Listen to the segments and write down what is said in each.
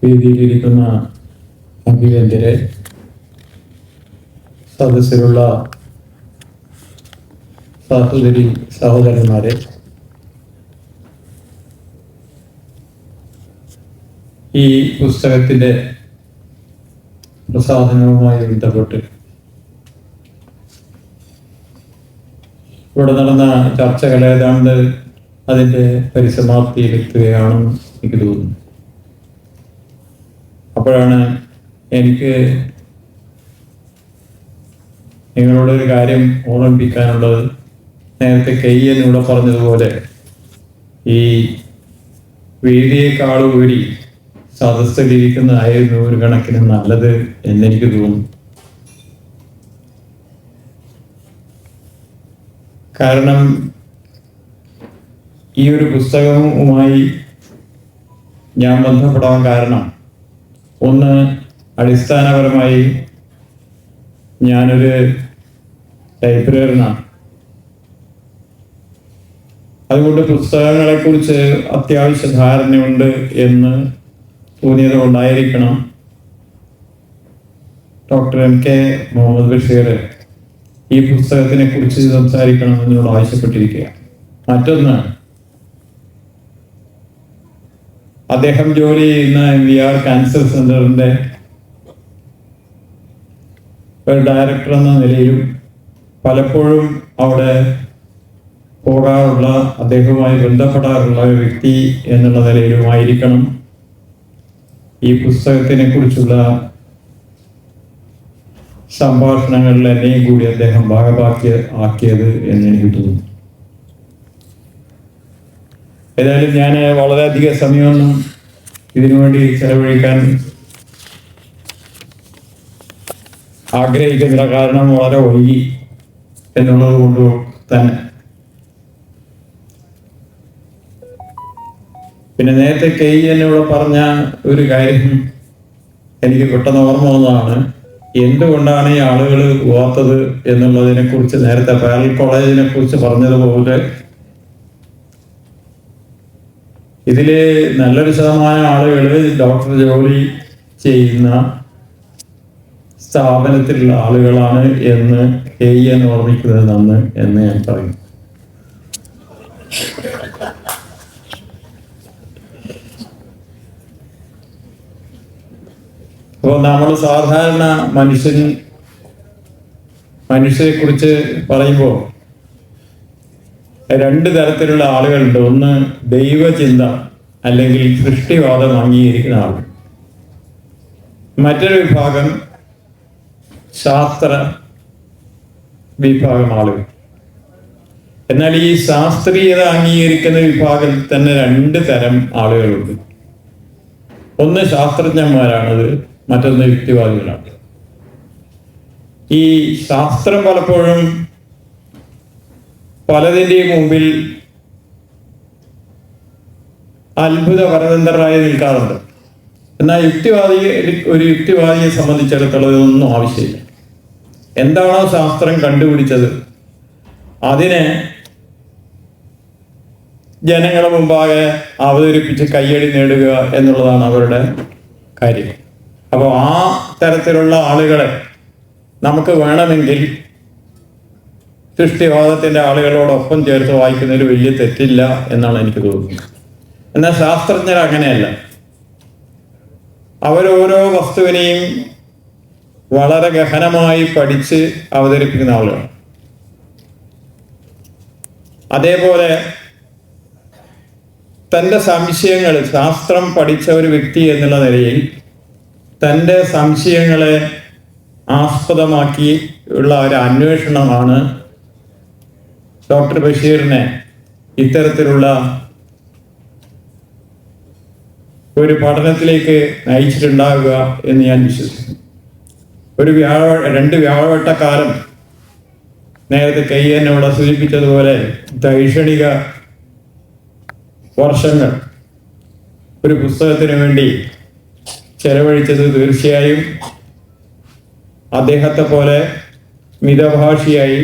വേദിയിലിരിക്കുന്ന അഭിനന്ദരെ, സദസ്സിലുള്ള സഹോദരി സഹോദരന്മാരെ, ഈ പുസ്തകത്തിൻ്റെ പ്രസാധനവുമായി ബന്ധപ്പെട്ട് ഇവിടെ നടന്ന ചർച്ചകൾ ഏതാണ്ട് അതിൻ്റെ പരിസമാപ്തിയിലെത്തുകയാണെന്ന് എനിക്ക് തോന്നുന്നു. അപ്പോഴാണ് എനിക്ക് നിങ്ങളോടൊരു കാര്യം ഓർമ്മിപ്പിക്കാനുള്ളത്. നേരത്തെ കയ്യനിവിടെ പറഞ്ഞതുപോലെ ഈ വേദിയേക്കാളുപരി സദസ്സിലിരിക്കുന്നതായിരുന്നു ഒരു കണക്കിന് നല്ലത് എന്നെനിക്ക് തോന്നുന്നു. കാരണം ഈ ഒരു പുസ്തകവുമായി ഞാൻ ബന്ധപ്പെടാൻ കാരണം, ഒന്ന്, അടിസ്ഥാനപരമായി ഞാനൊരു ലൈബ്രറിയനാണ്. അതുകൊണ്ട് പുസ്തകങ്ങളെക്കുറിച്ച് അത്യാവശ്യ ധാരണയുണ്ട് എന്ന് തോന്നിയത് കൊണ്ടായിരിക്കണം ഡോക്ടർ MK മുഹമ്മദ് ബഷീർ ഈ പുസ്തകത്തിനെ കുറിച്ച് സംസാരിക്കണം എന്നോട് ആവശ്യപ്പെട്ടിരിക്കുക. മറ്റൊന്ന്, അദ്ദേഹം ജോലി ചെയ്യുന്ന MVR ക്യാൻസർ സെന്ററിന്റെ ഒരു ഡയറക്ടർ എന്ന നിലയിലും പലപ്പോഴും അവിടെ പോകാറുള്ള, അദ്ദേഹവുമായി ബന്ധപ്പെടാറുള്ള ഒരു വ്യക്തി എന്നുള്ള നിലയിലുമായിരിക്കണം ഈ പുസ്തകത്തിനെ കുറിച്ചുള്ള സംഭാഷണങ്ങളിൽ എന്നെയും കൂടി അദ്ദേഹം ഭാഗമാക്കിയത് എന്നെനിക്ക് തോന്നുന്നു. ഏതായാലും ഞാൻ വളരെയധികം സമയമൊന്നും ഇതിനുവേണ്ടി ചെലവഴിക്കാൻ ആഗ്രഹിക്കുന്നില്ല. കാരണം വളരെ ഒഴുകി എന്നുള്ളത് കൊണ്ട് തന്നെ. പിന്നെ നേരത്തെ എന്നോട് പറഞ്ഞ ഒരു കാര്യം എനിക്ക് പെട്ടെന്ന് ഓർമ്മ വന്നതാണ്. എന്തുകൊണ്ടാണ് ഈ ആളുകൾ പോവാത്തത് എന്നുള്ളതിനെ കുറിച്ച് നേരത്തെ പാരൽ കോളേജിനെ കുറിച്ച് പറഞ്ഞതുപോലെ ഇതില് നല്ലൊരു ശതമാനം ആളുകൾ ഡോക്ടർ ജോലി ചെയ്യുന്ന സ്ഥാപനത്തിലുള്ള ആളുകളാണ് എന്ന് KN ഓർമ്മിക്കുന്നത് നന്ന് എന്ന് ഞാൻ പറയും. അപ്പോൾ നമ്മൾ സാധാരണ മനുഷ്യരെ കുറിച്ച് പറയുമ്പോൾ രണ്ട് തരത്തിലുള്ള ആളുകളുണ്ട്. ഒന്ന്, ദൈവചിന്ത അല്ലെങ്കിൽ സൃഷ്ടിവാദം അംഗീകരിക്കുന്ന ആൾ. മറ്റൊരു വിഭാഗം ശാസ്ത്ര വിഭാഗം ആളുകൾ. എന്നാൽ ഈ ശാസ്ത്രീയത അംഗീകരിക്കുന്ന വിഭാഗത്തിൽ തന്നെ രണ്ട് തരം ആളുകളുണ്ട്. ഒന്ന് ശാസ്ത്രജ്ഞന്മാരാണത്, മറ്റൊന്ന് യുക്തിവാദികളാണ്. ഈ ശാസ്ത്രം പലപ്പോഴും പലതിൻ്റെയും മുമ്പിൽ അത്ഭുത പരതന്ത്രരായി നിൽക്കാറുണ്ട്. എന്നാൽ ഒരു യുക്തിവാദിയെ സംബന്ധിച്ചിടത്തോളം ഇതൊന്നും ആവശ്യമില്ല. എന്താണോ ശാസ്ത്രം കണ്ടുപിടിച്ചത് അതിനെ ജനങ്ങളുടെ മുമ്പാകെ അവതരിപ്പിച്ച് കയ്യടി നേടുക എന്നുള്ളതാണ് അവരുടെ കാര്യം. അപ്പോൾ ആ തരത്തിലുള്ള ആളുകളെ നമുക്ക് വേണമെങ്കിൽ സൃഷ്ടിവാദത്തിൻ്റെ ആളുകളോടൊപ്പം ചേർത്ത് വായിക്കുന്നതിൽ വലിയ തെറ്റില്ല എന്നാണ് എനിക്ക് തോന്നുന്നത്. എന്നാൽ ശാസ്ത്രജ്ഞർ അങ്ങനെയല്ല. അവരോരോ വസ്തുവിനെയും വളരെ ഗഹനമായി പഠിച്ച് അവതരിപ്പിക്കുന്ന ആളുകളാണ്. അതേപോലെ തൻ്റെ സംശയങ്ങൾ, ശാസ്ത്രം പഠിച്ച ഒരു വ്യക്തി എന്നുള്ള നിലയിൽ തൻ്റെ സംശയങ്ങളെ ആസ്പദമാക്കി ഉള്ള ഒരു അന്വേഷണമാണ് ഡോക്ടർ ബഷീറിനെ ഇത്തരത്തിലുള്ള ഒരു പഠനത്തിലേക്ക് നയിച്ചിട്ടുണ്ടാവുക എന്ന് ഞാൻ വിശ്വസിക്കുന്നു. രണ്ട് വ്യാഴവട്ടക്കാലം നേരത്തെ KN സൂചിപ്പിച്ചതുപോലെ ദൈക്ഷണിക വർഷങ്ങൾ ഒരു പുസ്തകത്തിന് വേണ്ടി ചെലവഴിച്ചത് തീർച്ചയായും അദ്ദേഹത്തെ പോലെ മിതഭാഷിയായി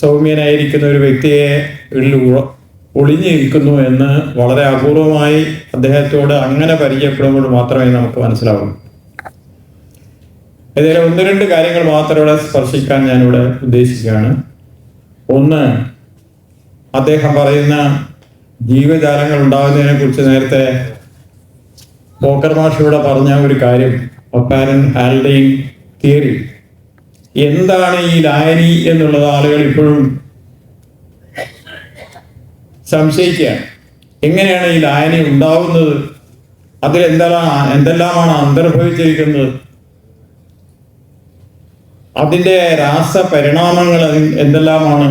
സൗമ്യനായിരിക്കുന്ന ഒരു വ്യക്തിയെ ഒളിഞ്ഞിരിക്കുന്നു എന്ന് വളരെ അപൂർവമായി അദ്ദേഹത്തോട് അങ്ങനെ പരിചയപ്പെടുമ്പോൾ മാത്രമേ നമുക്ക് മനസ്സിലാവൂ. ഇതിലെ ഒന്ന് രണ്ട് കാര്യങ്ങൾ മാത്രം ഇവിടെ സ്പർശിക്കാൻ ഞാനിവിടെ ഉദ്ദേശിക്കുകയാണ്. ഒന്ന്, അദ്ദേഹം പറയുന്ന ജീവജാലങ്ങൾ ഉണ്ടാകുന്നതിനെ കുറിച്ച് നേരത്തെ പോക്കർ മാഷ് ഇവിടെ പറഞ്ഞ ഒരു കാര്യം, ഒപ്പാരൻ ഹാൽഡെയിൻ തിയറി. എന്താണ് ഈ ലായനി എന്നുള്ളത് ആളുകൾ ഇപ്പോഴും സംശയിക്കുകയാണ്. എങ്ങനെയാണ് ഈ ലായനി ഉണ്ടാവുന്നത്? അതിൽ എന്തെല്ലാമാണ് അന്തർഭവിച്ചിരിക്കുന്നത്? അതിൻ്റെ രാസപരിണാമങ്ങൾ എന്തെല്ലാമാണ്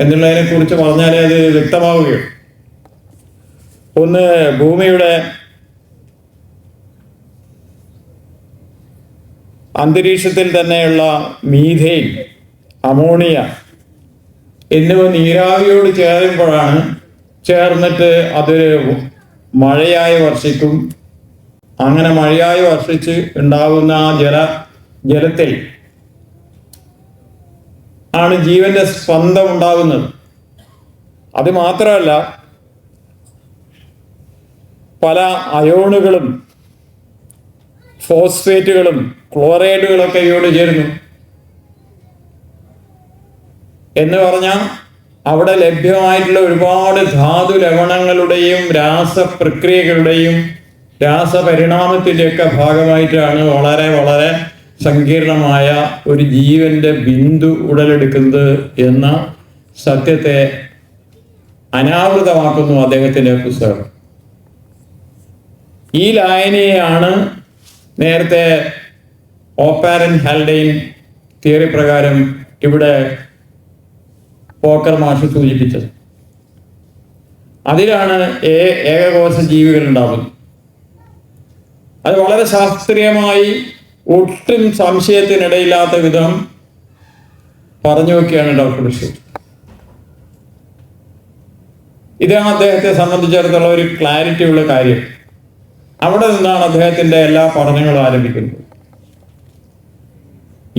എന്നുള്ളതിനെ കുറിച്ച് പറഞ്ഞാലേ അത് വ്യക്തമാവുകയുള്ളൂ. ഒന്ന്, ഭൂമിയുടെ അന്തരീക്ഷത്തിൽ തന്നെയുള്ള മീഥെയിൻ, അമോണിയ എന്നിവ നീരാവിയോട് ചേർന്നിട്ട് അതൊരു മഴയായി വർഷിക്കും. അങ്ങനെ മഴയായി വർഷിച്ച് ഉണ്ടാകുന്ന ആ ജലത്തിൽ ആണ് ജീവന്റെ സ്പന്ദം ഉണ്ടാകുന്നത്. അത് മാത്രമല്ല, പല അയോണുകളും ഫോസ്ഫേറ്റുകളും ക്ലോറൈഡുകളൊക്കെ ഇവയോട് ചേരുന്നു. എന്ന് പറഞ്ഞാൽ അവിടെ ലഭ്യമായിട്ടുള്ള ഒരുപാട് ധാതു ലവണങ്ങളുടെയും രാസപ്രക്രിയകളുടെയും രാസപരിണാമത്തിൻ്റെയൊക്കെ ഭാഗമായിട്ടാണ് വളരെ വളരെ സങ്കീർണമായ ഒരു ജീവന്റെ ബിന്ദു ഉടലെടുക്കുന്നത് എന്ന സത്യത്തെ അനാവൃതമാക്കുന്നു അദ്ദേഹത്തിൻ്റെ പുസ്തകം. ഈ ലായനിയാണ് നേരത്തെ ഓപ്പാരൻ ഹാൽഡെയിൻ തിയറി പ്രകാരം ഇവിടെ പോക്കർ മാഷ് സൂചിപ്പിച്ചത്. അതിലാണ് ഏകകോശ ജീവികൾ ഉണ്ടാകുന്നത്. അത് വളരെ ശാസ്ത്രീയമായി ഒട്ടും സംശയത്തിനിടയില്ലാത്ത വിധം പറഞ്ഞു നോക്കിയാണ് ഡോക്ടർ ബഷീർ. ഇതാണ് അദ്ദേഹത്തെ സംബന്ധിച്ചിടത്തോളം ഒരു ക്ലാരിറ്റി ഉള്ള കാര്യം. അവിടെ നിന്നാണ് അദ്ദേഹത്തിൻ്റെ എല്ലാ പഠനങ്ങളും ആരംഭിക്കുന്നത്.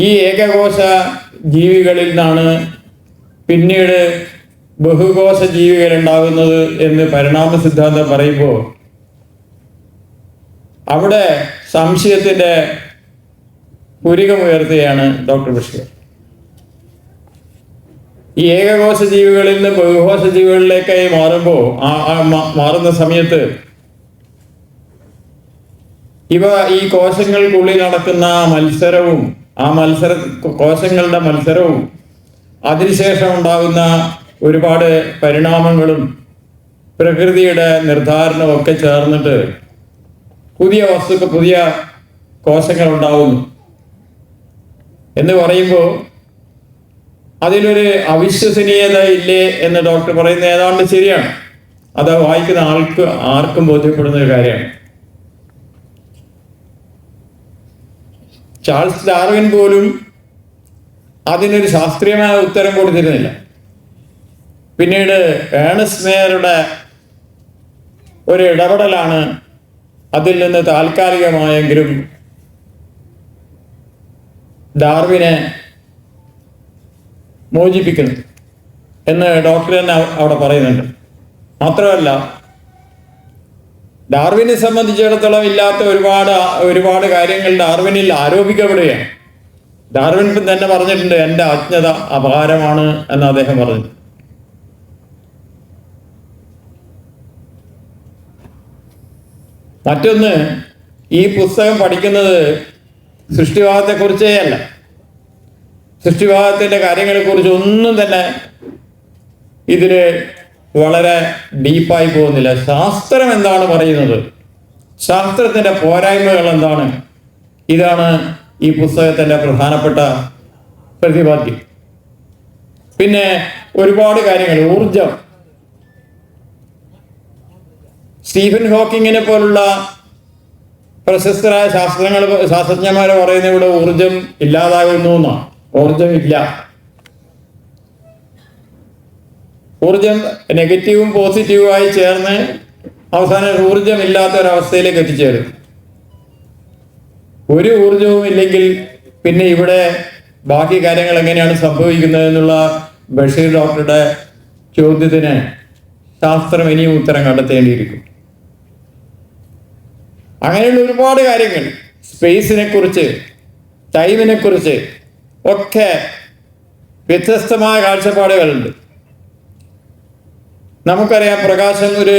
ഈ ഏകകോശ ജീവികളിൽ നിന്നാണ് പിന്നീട് ബഹുകോശ ജീവികൾ ഉണ്ടാകുന്നത് എന്ന് പരിണാമ സിദ്ധാന്തം പറയുമ്പോൾ അവിടെ സംശയത്തിൻ്റെ പുരികമുയർത്തുകയാണ് ഡോക്ടർ ബഷീർ. ഈ ഏകകോശ ജീവികളിൽ നിന്ന് ബഹുകോശ ജീവികളിലേക്കായി മാറുന്ന സമയത്ത് ഇവ ഈ കോശങ്ങൾക്കുള്ളിൽ നടക്കുന്ന മത്സരവും കോശങ്ങളുടെ മത്സരവും അതിനുശേഷം ഉണ്ടാകുന്ന ഒരുപാട് പരിണാമങ്ങളും പ്രകൃതിയുടെ നിർദ്ധാരണവും ഒക്കെ ചേർന്നിട്ട് പുതിയ കോശങ്ങൾ ഉണ്ടാവുന്നു എന്ന് പറയുമ്പോൾ അതിലൊരു അവിശ്വസനീയത ഇല്ലേ എന്ന് ഡോക്ടർ പറയുന്നത് ഏതാണ്ട് ശരിയാണ്. അത് വായിക്കുന്ന ആർക്കും ബോധ്യപ്പെടുന്ന ഒരു കാര്യമാണ്. ചാൾസ് ഡാർവിൻ പോലും അതിനൊരു ശാസ്ത്രീയമായ ഉത്തരം കൊടുത്തിരുന്നില്ല. പിന്നീട് ഏണസ്റ്റ് മേയറുടെ ഒരു ഇടപെടലാണ് അതിൽ നിന്ന് താൽക്കാലികമായെങ്കിലും ഡാർവിനെ മോചിപ്പിക്കുന്നു എന്ന് ഡോക്ടർ തന്നെ അവിടെ പറയുന്നുണ്ട്. മാത്രമല്ല, ഡാർവിനെ സംബന്ധിച്ചിടത്തോളം ഇല്ലാത്ത ഒരുപാട് കാര്യങ്ങൾ ഡാർവിനിൽ ആരോപിക്കപ്പെടുകയാണ്. ഡാർവിൻ തന്നെ പറഞ്ഞിട്ടുണ്ട്, എൻ്റെ അജ്ഞത അപാരമാണ് എന്ന് അദ്ദേഹം പറഞ്ഞു. മറ്റൊന്ന്, ഈ പുസ്തകം പഠിക്കുന്നത് സൃഷ്ടിവാദത്തെക്കുറിച്ചേ അല്ല. സൃഷ്ടിവാദത്തിൻ്റെ കാര്യങ്ങളെക്കുറിച്ച് ഒന്നും തന്നെ ഇതിൽ വളരെ ഡീപ്പായി പോകുന്നില്ല. ശാസ്ത്രം എന്താണ് പറയുന്നത്, ശാസ്ത്രത്തിൻ്റെ പോരായ്മകൾ എന്താണ്, ഇതാണ് ഈ പുസ്തകത്തിൻ്റെ പ്രധാനപ്പെട്ട പ്രതിപാദ്യം. പിന്നെ ഒരുപാട് കാര്യങ്ങൾ, ഊർജം, സ്റ്റീഫൻ ഹോക്കിങ്ങിനെ പോലുള്ള പ്രശസ്തരായ ശാസ്ത്രജ്ഞന്മാർ പറയുന്ന ഇവിടെ ഊർജം ഇല്ലാതാകുന്നു എന്നാണ്. ഊർജമില്ല. ഊർജം നെഗറ്റീവും പോസിറ്റീവുമായി ചേർന്ന് അവസാനം ഊർജമില്ലാത്ത ഒരവസ്ഥയിലേക്ക് എത്തിച്ചേരും. ഒരു ഊർജവും ഇല്ലെങ്കിൽ പിന്നെ ഇവിടെ ബാക്കി കാര്യങ്ങൾ എങ്ങനെയാണ് സംഭവിക്കുന്നത് എന്നുള്ള ബഷീർ ഡോക്ടറുടെ ചോദ്യത്തിന് ശാസ്ത്രം ഇനിയും ഉത്തരം കണ്ടെത്തേണ്ടിയിരിക്കും. അങ്ങനെയുള്ള ഒരുപാട് കാര്യങ്ങൾ, സ്പേസിനെ കുറിച്ച്, ടൈമിനെ കുറിച്ച് ഒക്കെ വ്യത്യസ്തമായ കാഴ്ചപ്പാടുകളുണ്ട്. നമുക്കറിയാം, പ്രകാശം ഒരു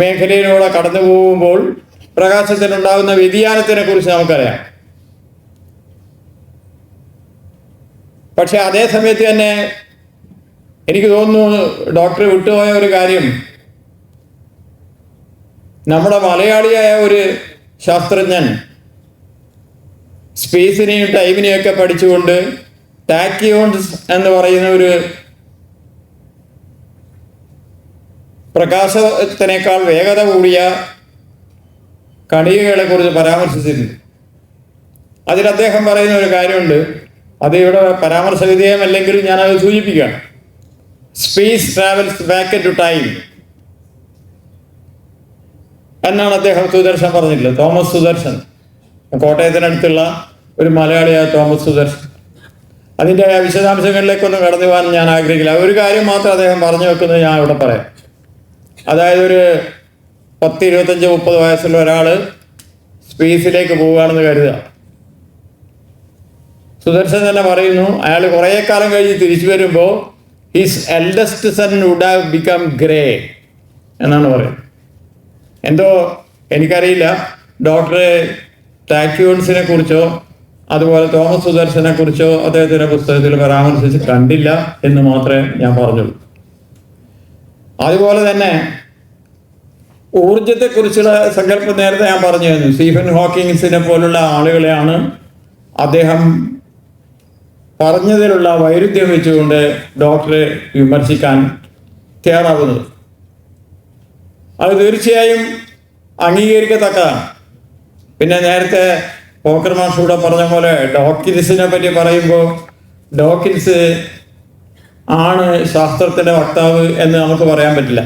മേഖലയിലൂടെ കടന്നു പോകുമ്പോൾ പ്രകാശത്തിനുണ്ടാകുന്ന വ്യതിയാനത്തിനെ കുറിച്ച് നമുക്കറിയാം. പക്ഷെ അതേ സമയത്ത് തന്നെ എനിക്ക് തോന്നുന്നു ഡോക്ടർ വിട്ടുപോയ ഒരു കാര്യം, നമ്മുടെ മലയാളിയായ ഒരു ശാസ്ത്രജ്ഞൻ സ്പേസിനെയും ടൈമിനെയും ഒക്കെ പഠിച്ചുകൊണ്ട് ടാക്കിയോൺസ് എന്ന് പറയുന്ന ഒരു പ്രകാശത്തിനേക്കാൾ വേഗത കൂടിയ കണികകളെ കുറിച്ച് പരാമർശിച്ചിട്ടുണ്ട്. അതിൽ അദ്ദേഹം പറയുന്ന ഒരു കാര്യമുണ്ട്, അത് ഇവിടെ പരാമർശ വിധേയമല്ലെങ്കിലും ഞാനത് സൂചിപ്പിക്കുകയാണ്. Space travels back to time എന്നാണ് അദ്ദേഹം സുദർശൻ പറഞ്ഞിട്ടുള്ളത്. തോമസ് സുദർശൻ, കോട്ടയത്തിനടുത്തുള്ള ഒരു മലയാളിയായ തോമസ് സുദർശൻ. അതിൻ്റെ വിശദാംശങ്ങളിലേക്കൊന്നും കടന്നു പോകാൻ ഞാൻ ആഗ്രഹിക്കില്ല. ഒരു കാര്യം മാത്രം അദ്ദേഹം പറഞ്ഞു വെക്കുന്നത് ഞാൻ ഇവിടെ പറയാം. അതായത് ഒരു 10, 25, 30 വയസ്സുള്ള ഒരാൾ സ്പേസിലേക്ക് പോവുകയാണെന്ന് കരുതുക. സുദർശൻ തന്നെ പറയുന്നു, അയാൾ കുറേ കാലം കഴിഞ്ഞ് തിരിച്ചു വരുമ്പോൾ his eldest son would have become grey എന്നാണ് പറയുന്നത്. എന്തോ എനിക്കറിയില്ല, ഡോക്ടർ ടാക്യൂൺസിനെ കുറിച്ചോ അതുപോലെ തോമസ് സുദർശനെ കുറിച്ചോ അദ്ദേഹത്തിൻ്റെ പുസ്തകത്തിൽ പരാമർശിച്ച് കണ്ടില്ല എന്ന് മാത്രമേ ഞാൻ പറഞ്ഞുള്ളൂ. അതുപോലെ തന്നെ ഊർജത്തെക്കുറിച്ചുള്ള സങ്കല്പം നേരത്തെ ഞാൻ പറഞ്ഞു തന്നു. സ്റ്റീഫൻ ഹോക്കിങ്സിനെ പോലുള്ള ആളുകളെയാണ് അദ്ദേഹം പറഞ്ഞതിലുള്ള വൈരുദ്ധ്യം വെച്ചുകൊണ്ട് ഡോക്ടറെ വിമർശിക്കാൻ തയ്യാറാവുന്നത്. അത് തീർച്ചയായും അംഗീകരിക്കത്തക്കതാണ്. പിന്നെ നേരത്തെ പോക്കർ മാഷൂടെ പറഞ്ഞ പോലെ ഡോക്കിൻസിനെ പറ്റി പറയുമ്പോൾ ഡോക്കിൻസ് ആണ് ശാസ്ത്രത്തിൻ്റെ വക്താവ് എന്ന് നമുക്ക് പറയാൻ പറ്റില്ല.